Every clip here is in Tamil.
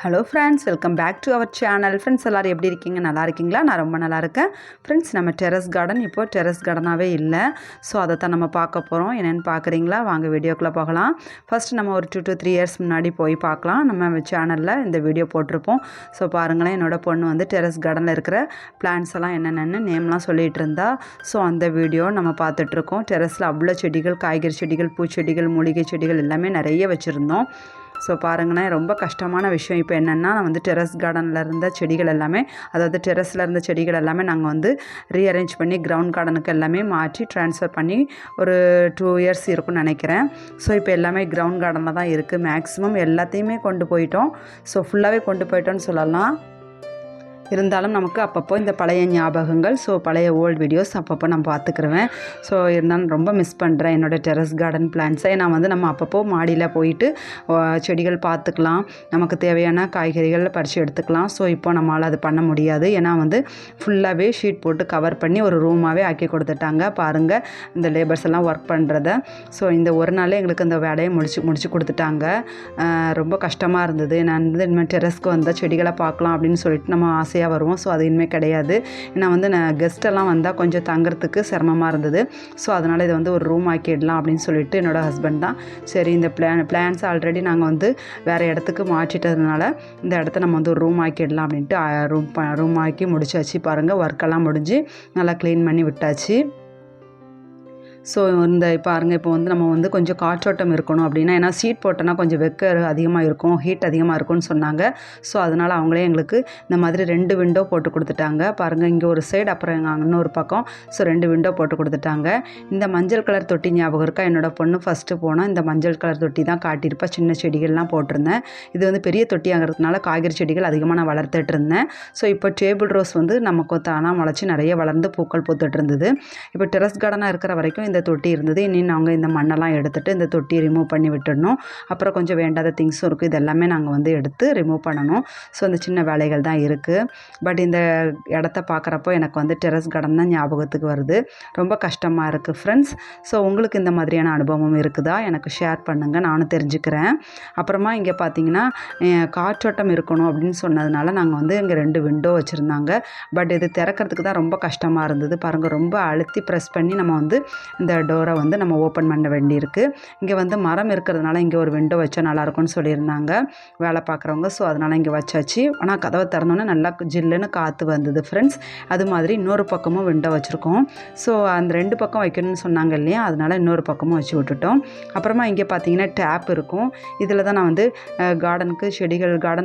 Hello friends, welcome back to our channel. Friends எல்லோரும் எப்படி இருக்கீங்க? நல்லா இருக்கீங்களா? நான் ரொம்ப நல்லா இருக்கேன். ஃப்ரெண்ட்ஸ், நம்ம டெரஸ் கார்டன் இப்போது டெரஸ் கார்டனாகவே இல்லை. ஸோ அதை தான் நம்ம பார்க்க போகிறோம். என்னென்னு பார்க்குறீங்களா? வாங்க வீடியோக்குள்ளே போகலாம். ஃபஸ்ட்டு நம்ம ஒரு 2 to 3 இயர்ஸ் முன்னாடி போய் பார்க்கலாம். நம்ம சேனலில் இந்த வீடியோ போட்டிருப்போம். ஸோ பாருங்களேன், என்னோடய பொண்ணு வந்து டெரஸ் கார்டனில் இருக்கிற பிளான்ஸ் எல்லாம் என்னென்னு நேம்லாம் சொல்லிகிட்டு இருந்தா. ஸோ அந்த வீடியோ நம்ம பார்த்துட்ருக்கோம். டெரஸில் அவ்வளோ செடிகள், காய்கறி செடிகள், பூச்செடிகள், மூலிகை செடிகள் எல்லாமே நிறைய வச்சுருந்தோம். ஸோ பாருங்களேன், ரொம்ப கஷ்டமான விஷயம் இப்போ என்னென்னா, நான் வந்து டெரஸ் கார்டனில் இருந்த செடிகள் எல்லாமே, அதாவது டெரஸில் இருந்த செடிகள் எல்லாமே நாங்கள் வந்து ரீஅரேஞ்ச் பண்ணி கிரவுண்ட் கார்டனுக்கு எல்லாமே மாற்றி ட்ரான்ஸ்ஃபர் பண்ணி ஒரு 2 இயர்ஸ் இருக்கும்னு நினைக்கிறேன். ஸோ இப்போ எல்லாமே கிரவுண்ட் கார்டனில் தான் இருக்குது. மேக்ஸிமம் எல்லாத்தையுமே கொண்டு போயிட்டோம். ஸோ ஃபுல்லாகவே கொண்டு போயிட்டோன்னு சொல்லலாம். இருந்தாலும் நமக்கு அப்பப்போ இந்த பழைய ஞாபகங்கள், ஸோ பழைய ஓல்டு வீடியோஸ் அப்பப்போ நான் பார்த்துக்குருவேன். ஸோ இருந்தாலும் ரொம்ப மிஸ் பண்ணுறேன் என்னோடய டெரஸ் கார்டன் பிளான்ஸை. நான் வந்து நம்ம அப்பப்போ மாடியில் போயிட்டு செடிகள் பார்த்துக்கலாம், நமக்கு தேவையான காய்கறிகள் பறித்து எடுத்துக்கலாம். ஸோ இப்போ நம்மளால் அது பண்ண முடியாது. ஏன்னா வந்து ஃபுல்லாகவே ஷீட் போட்டு கவர் பண்ணி ஒரு ரூமாகவே ஆக்கி கொடுத்துட்டாங்க. பாருங்கள் இந்த லேபர்ஸ் எல்லாம் ஒர்க் பண்ணுறத. ஸோ இந்த ஒரு நாளே எங்களுக்கு இந்த வேலையை முடிச்சு கொடுத்துட்டாங்க. ரொம்ப கஷ்டமாக இருந்தது. நான் வந்து இனிமேல் டெரஸ்க்கு வந்தால் செடிகளை பார்க்கலாம் அப்படின்னு சொல்லிட்டு நம்ம வருவோம். ஸோ அது இனிமேல் கிடையாது. ஏன்னா வந்து நான் கெஸ்ட்டெல்லாம் வந்தால் கொஞ்சம் தங்குறதுக்கு சிரமமாக இருந்தது. ஸோ அதனால் இதை வந்து ஒரு ரூம் ஆக்கிடலாம் அப்படின்னு சொல்லிட்டு என்னோடய ஹஸ்பண்ட் தான் சரி இந்த பிளான்ஸ் ஆல்ரெடி நாங்கள் வந்து வேறு இடத்துக்கு மாற்றிட்டதுனால இந்த இடத்த நம்ம வந்து ஒரு ரூம் ஆக்கிடலாம் அப்படின்ட்டு ரூம் ஆக்கி முடிச்சாச்சு. பாருங்கள், ஒர்க்கெல்லாம் முடிஞ்சு நல்லா க்ளீன் பண்ணி விட்டாச்சு. ஸோ இந்த பாருங்கள், இப்போ வந்து நம்ம வந்து கொஞ்சம் காற்றோட்டம் இருக்கணும் அப்படின்னா, ஏன்னா சீட் போட்டோன்னா கொஞ்சம் அதிகமாக இருக்கும், ஹீட் அதிகமாக இருக்கும்னு சொன்னாங்க. ஸோ அதனால் அவங்களே எங்களுக்கு இந்த மாதிரி 2 விண்டோ போட்டு கொடுத்துட்டாங்க. பாருங்கள், இங்கே ஒரு சைடு, அப்புறம் இன்னொரு பக்கம். ஸோ 2 விண்டோ போட்டு கொடுத்துட்டாங்க. இந்த மஞ்சள் கலர் தொட்டி ஞாபகம் இருக்கா? என்னோடய பொண்ணு ஃபஸ்ட்டு போனால் இந்த மஞ்சள் கலர் தொட்டி தான் காட்டியிருப்பா. சின்ன செடிகள்லாம் போட்டிருந்தேன். இது வந்து பெரிய தொட்டியாகிறதுனால காய்கறி செடிகள் அதிகமாக நான் வளர்த்துட்டு இருந்தேன். ஸோ இப்போ டேபிள் ரோஸ் வந்து நமக்கு தானாக முளைச்சி நிறைய வளர்ந்து பூக்கள் பூத்துட்டு இருந்தது. இப்போ டெரஸ் கார்டனாக இருக்கிற வரைக்கும் இந்த தொட்டி இருந்தது. இனி நாங்கள் இந்த மண்ணெல்லாம் எடுத்துகிட்டு இந்த தொட்டியை ரிமூவ் பண்ணி விட்டுடணும். அப்புறம் கொஞ்சம் வேண்டாத திங்ஸும் இருக்குது. இது எல்லாமே நாங்கள் வந்து எடுத்து ரிமூவ் பண்ணணும். ஸோ அந்த சின்ன வேலைகள் தான் இருக்குது. பட் இந்த இடத்த பார்க்குறப்போ எனக்கு வந்து டெரஸ் கார்டன் தான் ஞாபகத்துக்கு வருது. ரொம்ப கஷ்டமாக இருக்குது ஃப்ரெண்ட்ஸ். ஸோ உங்களுக்கு இந்த மாதிரியான அனுபவம் இருக்குதா? எனக்கு ஷேர் பண்ணுங்கள், நானும் தெரிஞ்சுக்கிறேன். அப்புறமா இங்கே பார்த்தீங்கன்னா காற்றோட்டம் இருக்கணும் அப்படின்னு சொன்னதுனால நாங்கள் வந்து இங்கே 2 விண்டோ வச்சுருந்தாங்க. பட் இது திறக்கிறதுக்கு தான் ரொம்ப கஷ்டமாக இருந்தது. பாருங்கள், ரொம்ப அழுத்தி ப்ரெஸ் பண்ணி நம்ம வந்து இந்த டோரை வந்து நம்ம ஓப்பன் பண்ண வேண்டியிருக்கு. இங்கே வந்து மரம் இருக்கிறதுனால இங்கே ஒரு விண்டோ வச்சா நல்லாயிருக்கும்னு சொல்லியிருந்தாங்க வேலை பார்க்குறவங்க. ஸோ அதனால் இங்கே வச்சாச்சு. ஆனால் கதவை திறந்தோன்னே நல்லா ஜில்லுன்னு காற்று வந்தது ஃப்ரெண்ட்ஸ். அது மாதிரி இன்னொரு பக்கமும் விண்டோ வச்சுருக்கோம். ஸோ அந்த 2 பக்கம் வைக்கணும்னு சொன்னாங்க இல்லையா, அதனால் இன்னொரு பக்கமும் வச்சு விட்டுட்டோம். அப்புறமா இங்கே பார்த்தீங்கன்னா டேப் இருக்கும். இதில் தான் நான் வந்து கார்டன்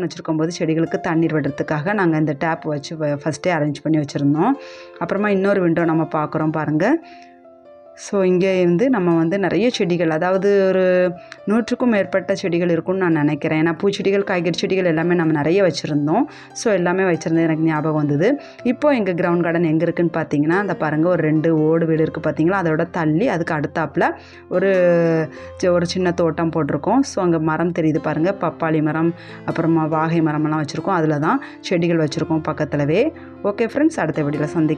வச்சுருக்கும் போது செடிகளுக்கு தண்ணீர் விடுறதுக்காக நாங்கள் இந்த டேப் வச்சு ஃபஸ்ட்டே அரேஞ்ச் பண்ணி வச்சுருந்தோம். அப்புறமா இன்னொரு விண்டோ நம்ம பார்க்குறோம் பாருங்கள். ஸோ இங்கே வந்து நம்ம வந்து நிறைய செடிகள், அதாவது ஒரு 100க்கும் மேற்பட்ட செடிகள் இருக்கும்னு நான் நினைக்கிறேன். ஏன்னா பூச்செடிகள், காய்கறி செடிகள் எல்லாமே நம்ம நிறைய வச்சுருந்தோம். ஸோ எல்லாமே வச்சுருந்தது எனக்கு ஞாபகம் வந்தது. இப்போது எங்கள் கிரவுண்ட் கார்டன் எங்கே இருக்குதுன்னு பார்த்தீங்கன்னா, அந்த பாருங்கள், ஒரு 2 ஓடு வீடு இருக்குது பார்த்தீங்களா, அதோட தள்ளி அதுக்கு அடுத்தாப்பில் ஒரு சின்ன தோட்டம் போட்டிருக்கோம். ஸோ அங்கே மரம் தெரியுது பாருங்கள், பப்பாளி மரம், அப்புறமா வாகை மரமெல்லாம் வச்சுருக்கோம். அதில் தான் செடிகள் வச்சுருக்கோம் பக்கத்துலவே. ஓகே ஃப்ரெண்ட்ஸ், அடுத்த வீடியோவில் சந்திக்கலாம்.